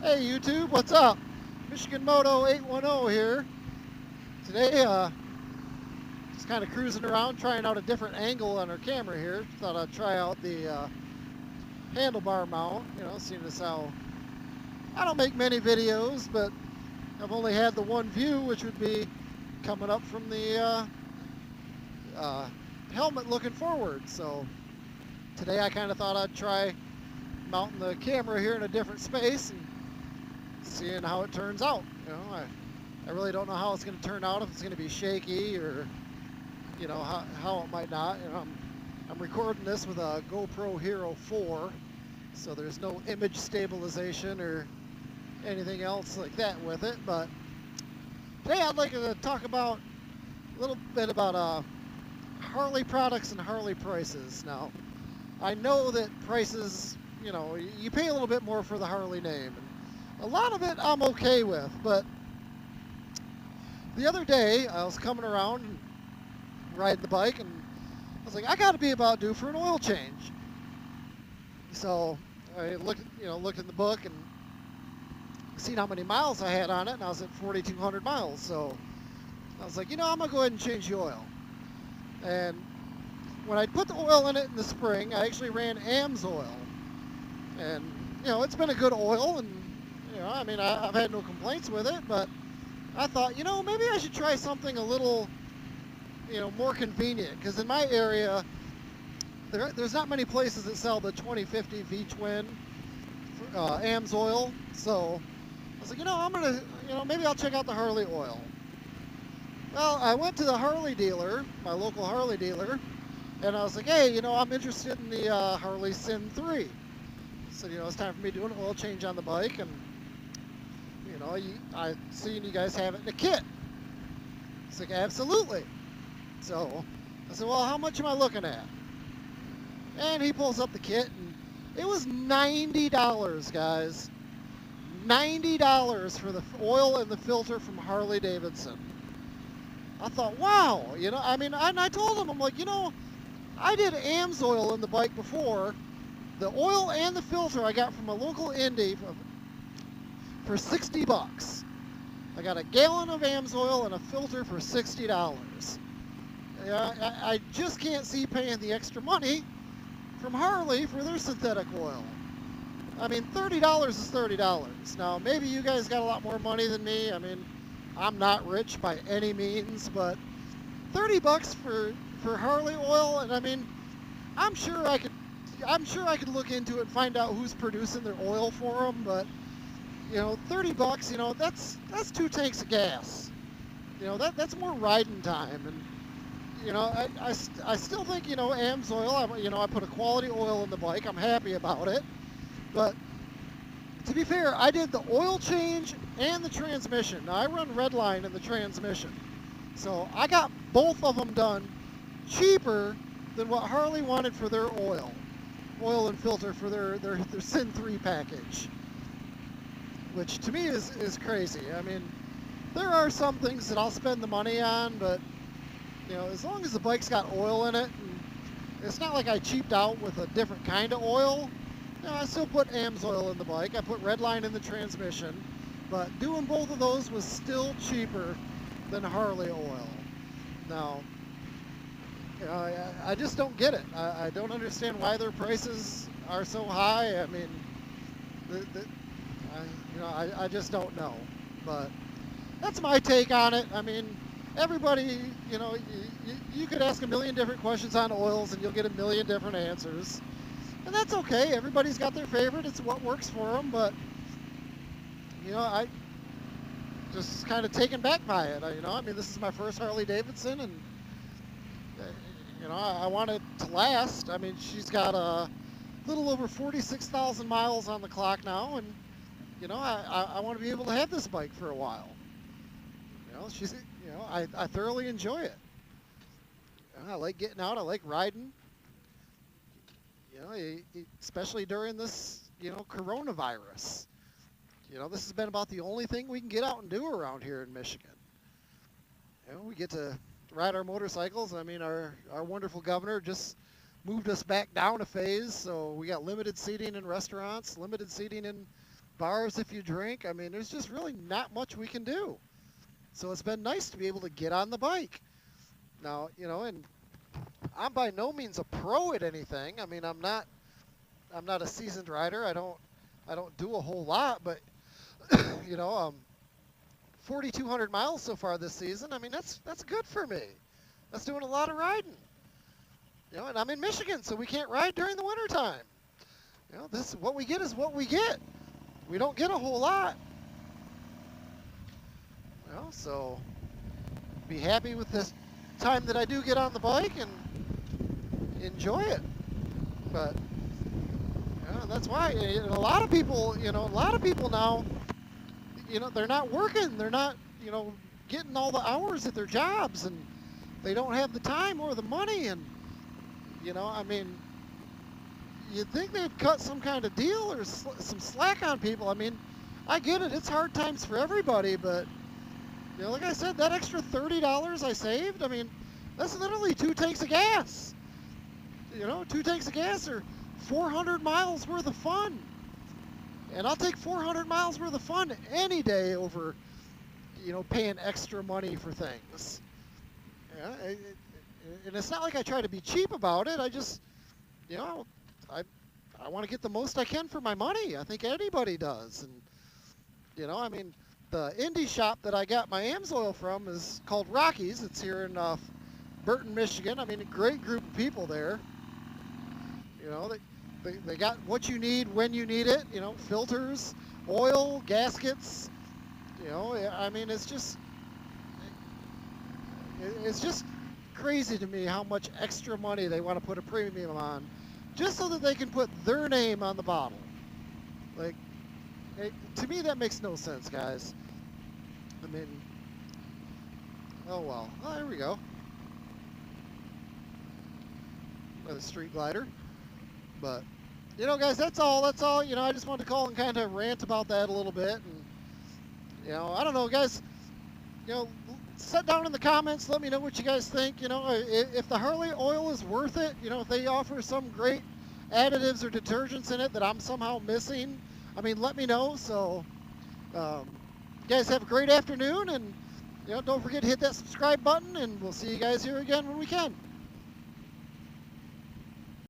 Hey YouTube, what's up? Michigan Moto 810 here. Today, just kind of cruising around, trying out a different angle on our camera here. Thought I'd try out the handlebar mount. Seeing as how I don't make many videos, but I've only had the one view, which would be coming up from the uh, helmet looking forward. So today I kind of thought I'd try mounting the camera here in a different space and seeing how it turns out. I really don't know how it's going to turn out, if it's going to be shaky or, how it might not. I'm recording this with a GoPro Hero 4, so there's no image stabilization or anything else like that with it. But today I'd like to talk about a little bit about Harley products and Harley prices. Now, I know that prices, you pay a little bit more for the Harley name. A lot of it I'm okay with, but the other day I was coming around and riding the bike, and I was like, I got to be about due for an oil change. So I looked in the book and seen how many miles I had on it, and I was at 4,200 miles. So I was like, I'm gonna go ahead and change the oil. And when I put the oil in it in the spring, I actually ran AMSOIL, and it's been a good oil, and I've had no complaints with it, but I thought, maybe I should try something a little, more convenient, because in my area, there's not many places that sell the 2050 V-Twin AMSOIL, so I was like, I'm going to, maybe I'll check out the Harley oil. Well, I went to the Harley dealer, my local Harley dealer, and I was like, hey, I'm interested in the Harley Sin 3. So, it's time for me to do an oil change on the bike, and I seen you guys have it in a kit. It's like, absolutely. So I said, well, how much am I looking at? And he pulls up the kit, and it was $90, guys. $90 for the oil and the filter from Harley Davidson. I thought, wow, and I told him, I'm like, I did AMSOIL in the bike before. The oil and the filter I got from a local Indy for 60 bucks. I got a gallon of AMSOIL and a filter for $60. I just can't see paying the extra money from Harley for their synthetic oil. I mean, $30 is $30. Now, maybe you guys got a lot more money than me. I'm not rich by any means, but 30 bucks for Harley oil, and I'm sure I could look into it and find out who's producing their oil for them, but 30 bucks, that's 2 tanks of gas. That's more riding time. And, I still think, AMSOIL, I put a quality oil in the bike. I'm happy about it. But to be fair, I did the oil change and the transmission. Now, I run Redline in the transmission. So I got both of them done cheaper than what Harley wanted for their oil and filter for their Sin 3 package, which to me is crazy. There are some things that I'll spend the money on, but as long as the bike's got oil in it, and it's not like I cheaped out with a different kind of oil. I still put AMSOIL in the bike. I put Redline in the transmission, but doing both of those was still cheaper than Harley oil. Now, I just don't get it. I don't understand why their prices are so high. I just don't know. But that's my take on it. Everybody, you could ask a million different questions on oils and you'll get a million different answers. And that's okay. Everybody's got their favorite. It's what works for them. But, I just kind of taken back by it. This is my first Harley Davidson, and, I want it to last. She's got a little over 46,000 miles on the clock now, and, I want to be able to have this bike for a while. I thoroughly enjoy it. I like getting out. I like riding. Especially during this, coronavirus. This has been about the only thing we can get out and do around here in Michigan. We get to ride our motorcycles. Our wonderful governor just moved us back down a phase, so we got limited seating in restaurants, limited seating in bars if you drink. I mean, there's just really not much we can do. So it's been nice to be able to get on the bike. Now, you know, and I'm by no means a pro at anything. I mean, I'm not a seasoned rider. I don't do a whole lot, but you know, 4,200 miles so far this season. I mean, that's good for me. That's doing a lot of riding. You know, and I'm in Michigan, so we can't ride during the wintertime. You know, this what we get is what we get. We don't get a whole lot. You know, so be happy with this time that I do get on the bike and enjoy it. But you know, that's why a lot of people, you know, a lot of people now, you know, they're not working. They're not, you know, getting all the hours at their jobs, and they don't have the time or the money. And you know, I mean, you'd think they'd cut some kind of deal or some slack on people. I mean, I get it. It's hard times for everybody, but you know, like I said, that extra $30 I saved, I mean, that's literally 2 tanks of gas. You know, 2 tanks of gas are 400 miles worth of fun. And I'll take 400 miles worth of fun any day over, you know, paying extra money for things. Yeah, and it's not like I try to be cheap about it. I just, you know, I want to get the most I can for my money. I think anybody does. And, you know, I mean, the indie shop that I got my AMSOIL from is called Rockies. It's here in Burton, Michigan. I mean, a great group of people there. You know, they got what you need when you need it. You know, filters, oil, gaskets. You know, I mean, it's just crazy to me how much extra money they want to put a premium on just so that they can put their name on the bottle. Like, to me, that makes no sense, guys. I mean, oh well. Oh, there we go. Another street glider. But, you know, guys, that's all. You know, I just wanted to call and kind of rant about that a little bit. And, you know, I don't know, guys. You know, sit down in the comments. Let me know what you guys think. You know, if the Harley oil is worth it, you know, if they offer some great additives or detergents in it that I'm somehow missing, I mean, let me know. So, you guys have a great afternoon, and you know, don't forget to hit that subscribe button, and we'll see you guys here again when we can.